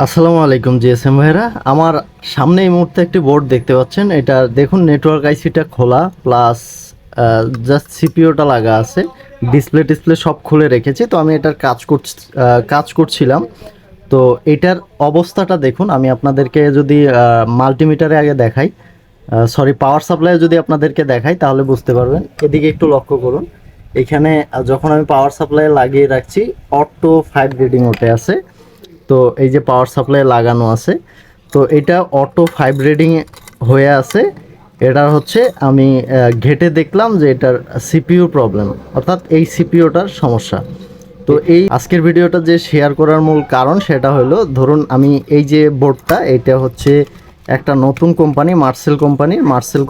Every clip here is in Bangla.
আসসালামু আলাইকুম জিএসএম ভাইরা। আমার সামনে এই মুহূর্তে একটি বোর্ড দেখতে পাচ্ছেন। এটা দেখুন, নেটওয়ার্ক আইসিটা খোলা, প্লাস জাস্ট সিপিওটা লাগা আছে। ডিসপ্লে সব খুলে রেখেছি। তো আমি এটার কাজ করছিলাম। তো এটার অবস্থাটা দেখুন। আমি আপনাদেরকে যদি মাল্টিমিটারে আগে দেখাই, সরি, পাওয়ার সাপ্লাই যদি আপনাদেরকে দেখাই তাহলে বুঝতে পারবেন। এদিকে একটু লক্ষ্য করুন। এখানে যখন আমি পাওয়ার সাপ্লাই লাগিয়ে রাখছি, অটো 5 রিডিং ওঠে আছে। তো এই যে পাওয়ার সাপ্লাই লাগানো আছে, তো এটা অটো 5 রিডিং হয়ে আছে। এটা হচ্ছে আমি ঘেটে দেখলাম যে এটার সিপিইউ প্রবলেম, অর্থাৎ এই সিপিইউটার সমস্যা। তো এই আজকের ভিডিওটা যে শেয়ার করার মূল কারণ সেটা হলো, ধরুন আমি এই যে বোর্ডটা, এটা হচ্ছে একটা নতুন কোম্পানি, মার্সেল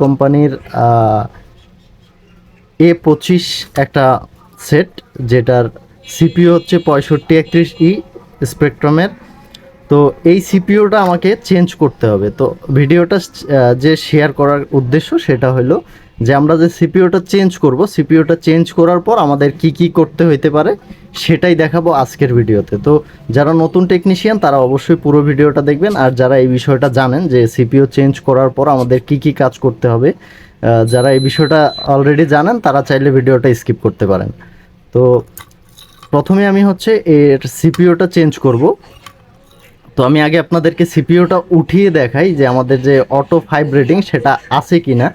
কোম্পানির A25 একটা সেট, যেটার সিপিইউ হচ্ছে 6531E স্পেকট্রামের। তো এই সিপিইউটা আমাকে চেঞ্জ করতে হবে। তো ভিডিওটা যে শেয়ার করার উদ্দেশ্য সেটা হলো যে আমরা যে সিপিইউটা চেঞ্জ করার পর আমাদের কি কি করতে হইতে পারে সেটাই দেখাবো আজকের ভিডিওতে। তো যারা নতুন টেকনিশিয়ান তারা অবশ্যই পুরো ভিডিওটা দেখবেন, আর যারা এই বিষয়টা জানেন যে সিপিইউ চেঞ্জ করার পর আমাদের কি কি কাজ করতে হবে, যারা এই বিষয়টা অলরেডি জানেন তারা চাইলে ভিডিওটা স্কিপ করতে পারেন। তো প্রথমে আমি হচ্ছে এর সিপিইউটা চেঞ্জ করব। তো আমি আগে আপনাদেরকে সিপিইউটা উঠিয়ে দেখাই যে আমাদের যে অটো 5 রেটিং সেটা আছে কিনা,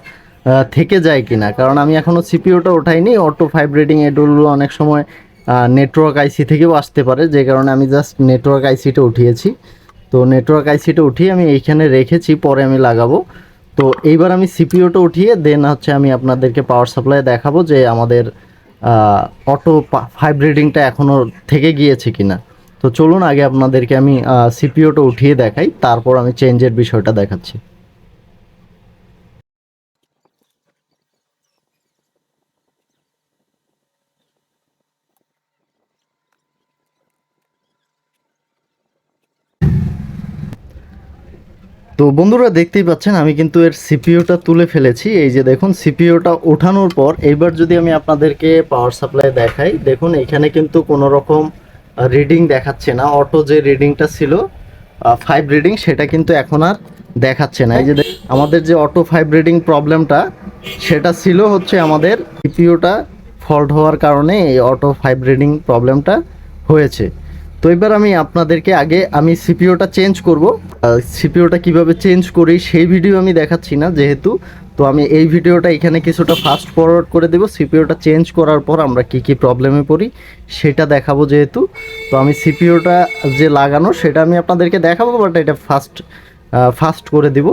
থেকে যায় কিনা। কারণ আমি এখনও সিপিইউটা ওঠাইনি। অটো 5 রেটিং এগুলো অনেক সময় নেটওয়ার্ক আইসি থেকেও আসতে পারে, যে কারণে আমি জাস্ট নেটওয়ার্ক আইসিটা উঠিয়েছি। তো নেটওয়ার্ক আইসিটা উঠিয়ে আমি এইখানে রেখেছি, পরে আমি লাগাবো। তো এইবার আমি সিপিইউটা উঠিয়ে দেন হচ্ছে আমি আপনাদেরকে পাওয়ার সাপ্লাই দেখাবো যে আমাদের অটো 5 রিডিংটা এখনও থেকে গিয়েছে কিনা। তো চলুন আগে আপনাদেরকে আমি সিপিইউটা উঠিয়ে দেখাই, তারপর আমি চেঞ্জের বিষয়টা দেখাচ্ছি। তো বন্ধুরা দেখতেই পাচ্ছেন আমি কিন্তু এর সিপিইউটা তুলে ফেলেছি। এই যে দেখুন, সিপিইউটা ওঠানোর পর এইবার যদি আমি আপনাদেরকে পাওয়ার সাপ্লাই দেখাই, দেখুন এখানে কিন্তু কোনো রকম রিডিং দেখাচ্ছে না। অটো যে রিডিংটা ছিল 5 রিডিং, সেটা কিন্তু এখন আর দেখাচ্ছে না। এই যে আমাদের যে অটো 5 রিডিং প্রবলেমটা, সেটা ছিল হচ্ছে আমাদের সিপিইউটা ফল্ট হওয়ার কারণে এই অটো 5 রিডিং প্রবলেমটা হয়েছে। তো এবার আমি আপনাদেরকে আগে আমি সিপিইউটা চেঞ্জ করব। সিপিইউটা কিভাবে চেঞ্জ করি সেই ভিডিও আমি দেখাচ্ছি না যেহেতু। তো আমি এই ভিডিওটা এখানে কিছুটা ফাস্ট ফরওয়ার্ড করে দেব। সিপিইউটা চেঞ্জ করার পর আমরা কি কি প্রবলেমে পড়ি সেটা দেখাবো যেহেতু। তো আমি সিপিইউটা যে লাগানো সেটা আমি আপনাদেরকে দেখাবো, বাট এটা ফাস্ট করে দিব।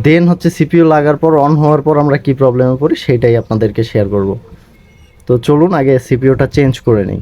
দেন হচ্ছে সিপিইউ লাগার পর অন হওয়ার পর আমরা কি প্রবলেমে পড়ি সেটাই আপনাদেরকে শেয়ার করব। তো চলুন আগে সিপিইউটা চেঞ্জ করে নিই।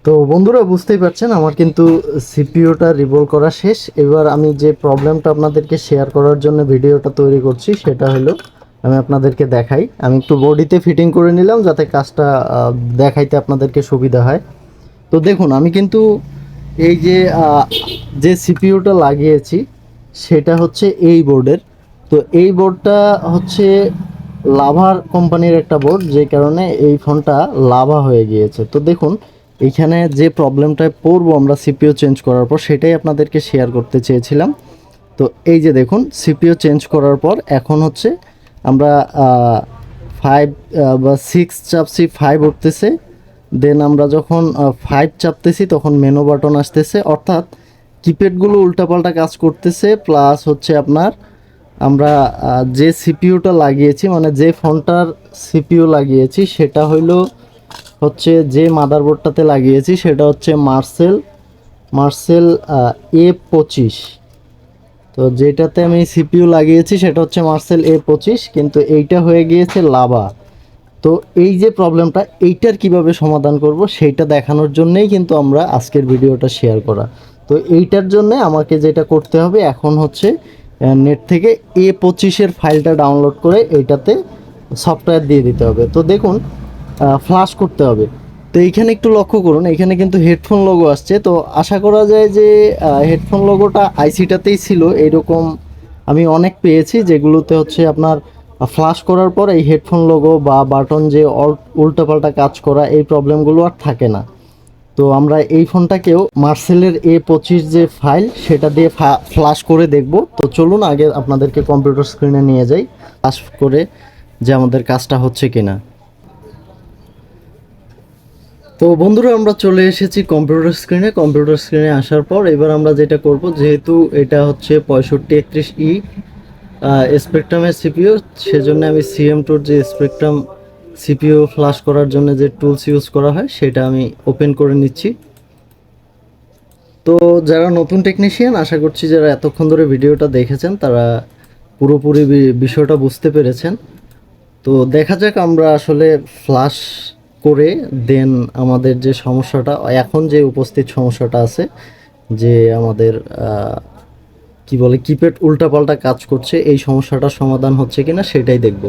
তো বন্ধুরা বুঝতেই পারছেন আমার কিন্তু সিপিইউটা রিভল করা শেষ। এবার আমি যে প্রবলেমটা আপনাদেরকে শেয়ার করার জন্য ভিডিওটা তৈরি করছি সেটা হলো আমি আপনাদেরকে দেখাই। আমি একটু বডিতে ফিটিং করে নিলাম যাতে কাজটা দেখাইতে আপনাদেরকে সুবিধা হয়। তো দেখুন আমি কিন্তু এই যে সিপিইউটা লাগিয়েছি সেটা হচ্ছে এই বোর্ডের। তো এই বোর্ডটা হচ্ছে লাভার কোম্পানির একটা বোর্ড, যে কারণে এই ফোনটা লাভা হয়ে গিয়েছে। তো দেখুন এইখানে যে প্রবলেমটায় পড়বো আমরা সিপিইউ চেঞ্জ করার পর সেটাই আপনাদেরকে শেয়ার করতে চেয়েছিলাম। তো এই যে দেখুন সিপিইউ চেঞ্জ করার পর এখন হচ্ছে আমরা 5 বা 6 চাপছি, 5 উঠতেছে। দেন আমরা যখন 5 চাপতেছি তখন মেনু বাটন আসতেছে, অর্থাৎ কিপ্যাডগুলো উল্টাপাল্টা কাজ করতেছে। প্লাস হচ্ছে আপনার আমরা যে সিপিইউটা লাগিয়েছি মানে যে ফোনটার সিপিইউ লাগিয়েছি সেটা হচ্ছে যে মাদারবোর্ডটাতে লাগিয়েছি সেটা হচ্ছে মার্সেল A25। তো যেটাতে আমি সিপিইউ লাগিয়েছি সেটা হচ্ছে মার্সেল A25, কিন্তু এইটা হয়ে গিয়েছে লাভা। তো এই যে প্রবলেমটা এইটার কিভাবে সমাধান করব সেইটা দেখানোর জন্যই কিন্তু আমরা আজকের ভিডিওটা শেয়ার করা। তো এইটার জন্য আমাকে যেটা করতে হবে এখন হচ্ছে নেট থেকে A25-এর ফাইলটা ডাউনলোড করে এইটাতে সফটওয়্যার দিয়ে দিতে হবে। তো দেখুন ফ্লাশ করতে হবে। তো এইখানে একটু লক্ষ্য করুন, এখানে কিন্তু হেডফোন লোগো আসছে। তো আশা করা যায় যে হেডফোন লোগোটা আইসিটাতেই ছিল। এরকম আমি অনেক পেয়েছি যেগুলোতে হচ্ছে আপনার ফ্লাশ করার পর এই হেডফোন লোগো বা বাটন যে উল্টাপাল্টা কাজ করা এই প্রবলেমগুলো আর থাকে না। তো আমরা এই ফোনটাকেও মার্সেলের A25 যে ফাইল সেটা দিয়ে ফ্লাশ করে দেখব। তো চলুন আগে আপনাদেরকে কম্পিউটার স্ক্রিনে নিয়ে যাই, ফ্লাশ করে যে আমাদের কাজটা হচ্ছে কিনা। তো বন্ধুরা আমরা চলে এসেছি কম্পিউটার স্ক্রিনে আসার পর এবার আমরা যেটা করব, যেহেতু এটা হচ্ছে 6531E স্পেকট্রামের সিপিইউ, সেজন্য আমি CM2 যে স্পেকট্রাম সিপিইউ ফ্লাশ করার জন্য যে টুলস ইউজ করা হয় সেটা আমি ওপেন করে নিচ্ছি। তো যারা নতুন টেকনিশিয়ান, আশা করছি যারা এতক্ষণ ধরে ভিডিওটা দেখেছেন তারা পুরোপুরি বিষয়টা বুঝতে পেরেছেন। তো দেখা যাক আমরা আসলে ফ্লাশ করে দেন আমাদের যে সমস্যাটা এখন যে উপস্থিত সমস্যাটা আছে, যে আমাদের কি বলে কিপ্যাড উল্টাপাল্টা কাজ করছে, এই সমস্যাটার সমাধান হচ্ছে কিনা সেটাই দেখব।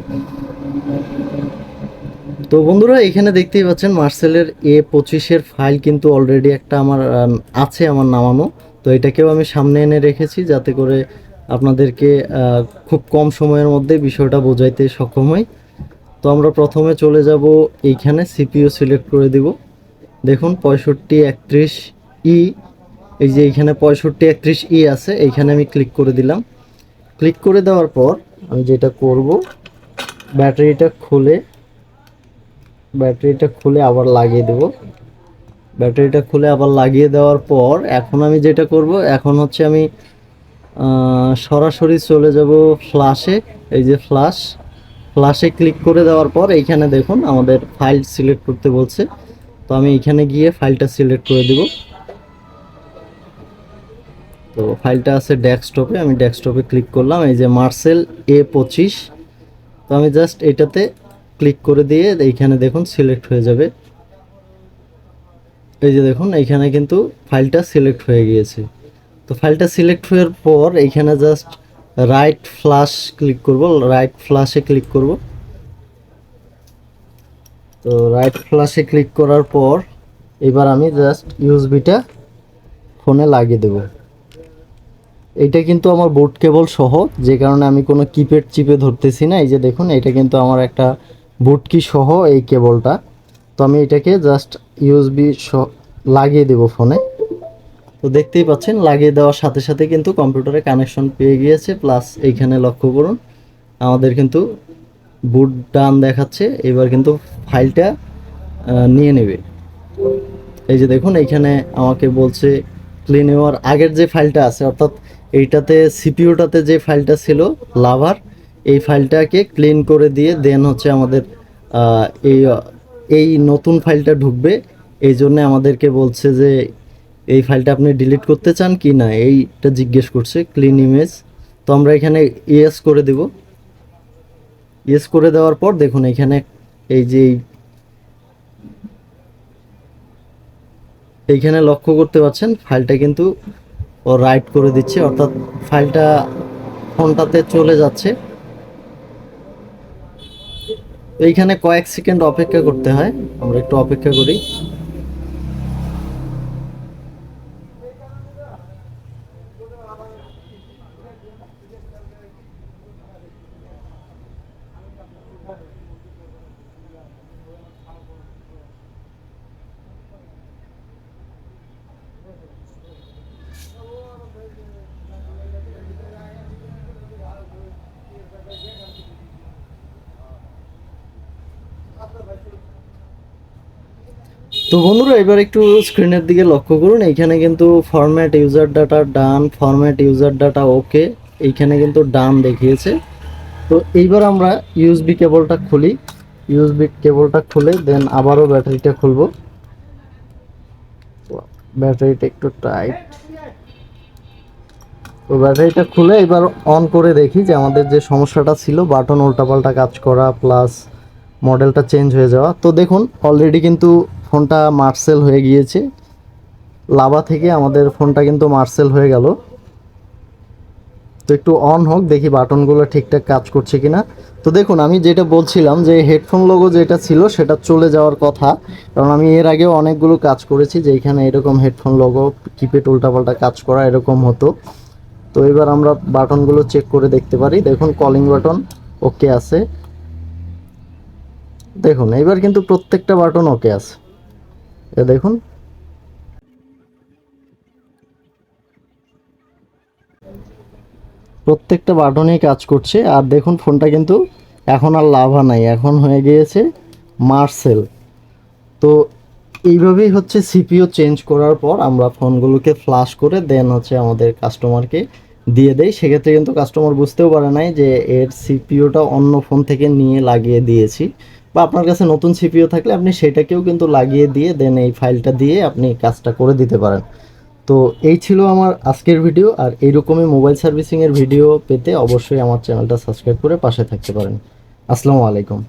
তো বন্ধুরা এখানে দেখতেই পাচ্ছেন মার্সেলের A25-এর ফাইল কিন্তু অলরেডি একটা আমার আছে আমার নামানো। তো এটাকেও আমি সামনে এনে রেখেছি যাতে করে আপনাদেরকে খুব কম সময়ের মধ্যে বিষয়টা বোঝাইতে সক্ষম হই। তো আমরা প্রথমে চলে যাব এইখানে সিপিইউ সিলেক্ট করে দিব। দেখুন 6531E, এই যে এইখানে 6531E আছে, এইখানে আমি ক্লিক করে দিলাম। ক্লিক করে দেওয়ার পর আমি যেটা করব, ব্যাটারিটা খুলে আবার লাগিয়ে দেব। ব্যাটারিটা খুলে আবার লাগিয়ে দেওয়ার পর এখন আমি যেটা করব, এখন হচ্ছে আমি সরাসরি চলে যাব ফ্ল্যাশে। এই যে ফ্ল্যাশে ক্লিক করে দেওয়ার পর এইখানে দেখুন আমাদের ফাইল সিলেক্ট করতে বলছে। তো আমি এইখানে গিয়ে ফাইলটা সিলেক্ট করে দেব। তো ফাইলটা আছে ডেস্কটপে, আমি ডেস্কটপে ক্লিক করলাম, এই যে মার্সেল A25। তো আমি জাস্ট এটাতে ক্লিক করে দিয়ে এইখানে দেখুন সিলেক্ট হয়ে যাবে। এই যে দেখুন এইখানে কিন্তু ফাইলটা সিলেক্ট হয়ে গিয়েছে। তো ফাইলটা সিলেক্ট হওয়ার পর এইখানে জাস্ট রাইট ফ্ল্যাশে ক্লিক করব। তো রাইট ফ্ল্যাশে ক্লিক করার পর এবার আমি জাস্ট ইউএসবিটা ফোনে লাগিয়ে দেব। এইটা কিন্তু আমার বোর্ড কেবল সহ, যে কারণে আমি কোনো কিপ্যাড চিপে ধরতেছি না। এই যে দেখুন এটা কিন্তু আমার একটা বোর্ড কি সহ এই কেবলটা। তো আমি এটাকে জাস্ট ইউএসবি লাগিয়ে দেব ফোনে। তো দেখতেই পাচ্ছেন লাগিয়ে দেওয়ার সাথে সাথে কিন্তু কম্পিউটারে কানেকশন পেয়ে গিয়েছে। প্লাস এইখানে লক্ষ্য করুন আমাদের কিন্তু বুট ডান দেখাচ্ছে। এবার কিন্তু ফাইলটা নিয়ে নেবে। এই যে দেখুন এইখানে আমাকে বলছে ক্লিন নেওয়ার আগের যে ফাইলটা আছে, অর্থাৎ এইটাতে সিপিইউটাতে যে ফাইলটা ছিল লাভার, এই ফাইলটাকে ক্লিন করে দিয়ে দেন হচ্ছে আমাদের এই এই নতুন ফাইলটা ঢুকবে। এই জন্য আমাদেরকে বলছে যে এই ফাইলটা আপনি ডিলিট করতে চান কি না, এইটা জিজ্ঞেস করছে ক্লিন ইমেজ। তো আমরা এখানে ইয়েস করে দেব। ইয়েস করে দেওয়ার পর দেখুন এখানে এই যে এইখানে লক্ষ্য করতে পারছেন ফাইলটা কিন্তু ও রাইট করে দিচ্ছে, অর্থাৎ ফাইলটা ফোনটাতে চলে যাচ্ছে। এইখানে কয়েক সেকেন্ড অপেক্ষা করতে হয়, আমরা একটু অপেক্ষা করি। তো বন্ধুরা এবার একটু স্ক্রিনের দিকে লক্ষ্য করুন, এইখানে কিন্তু ফরম্যাট ইউজার ডাটা ডান, ফরম্যাট ইউজার ডাটা ওকে, এইখানে কিন্তু ডান দেখিয়েছে। তো এইবার আমরা ইউএসবি কেবলটা খুলি, ইউএসবি কেবলটা খুলে দেন আবারও ব্যাটারিটা খুলবো। ব্যাটারিটা একটু টাইট। তো ব্যাটারিটা খুলে এবার অন করে দেখি যে আমাদের যে সমস্যাটা ছিল বাটন উল্টাপাল্টা কাজ করা প্লাস মডেলটা চেঞ্জ হয়ে যাওয়া। তো দেখুন অলরেডি কিন্তু ফোনটা মার্সেল হয়ে গিয়েছে, লাভা থেকে আমাদের ফোনটা কিন্তু মার্সেল হয়ে গেল। তো একটু অন হোক, দেখি বাটনগুলো ঠিকঠাক কাজ করছে কিনা। তো দেখুন আমি যেটা বলছিলাম যে হেডফোন লোগো যেটা ছিল সেটা চলে যাওয়ার কথা, কারণ আমি এর আগেও অনেকগুলো কাজ করেছি যে এইখানে এরকম হেডফোন লোগো কিপ্যাড উল্টাপাল্টা কাজ করা এরকম হতো। তো এবার আমরা বাটনগুলো চেক করে দেখতে পারি, দেখুন কলিং বাটন ওকে আছে, দেখুন এবার কিন্তু প্রত্যেকটা বাটন ওকে আছে, এ দেখুন। প্রত্যেকটা বাটনই কাজ করছে। আর দেখুন ফোনটা কিন্তু এখন আর লাভা নাই, এখন হয়ে গিয়েছে মার্সেল। তো এইভাবেই হচ্ছে সিপিইউ চেঞ্জ করার পর আমরা ফোনগুলোকে ফ্লাশ করে দেন হচ্ছে আমাদের কাস্টমারকে দিয়ে দেই। সেক্ষেত্রে কিন্তু কাস্টমার বুঝতেও পারে নাই যে এর সিপিইউটা অন্য ফোন থেকে নিয়ে লাগিয়ে দিয়েছি। বা আপনার কাছে নতুন সিপিইউ থাকলে আপনি সেটাকেও কিন্তু লাগিয়ে দিয়ে দেন এই ফাইলটা দিয়ে আপনি কাজটা করে দিতে পারেন। তো এই ছিল আমার আজকের ভিডিও। আর এইরকমই মোবাইল সার্ভিসিংয়ের ভিডিও পেতে অবশ্যই আমার চ্যানেলটা সাবস্ক্রাইব করে পাশে থাকতে পারেন। আসসালামু আলাইকুম।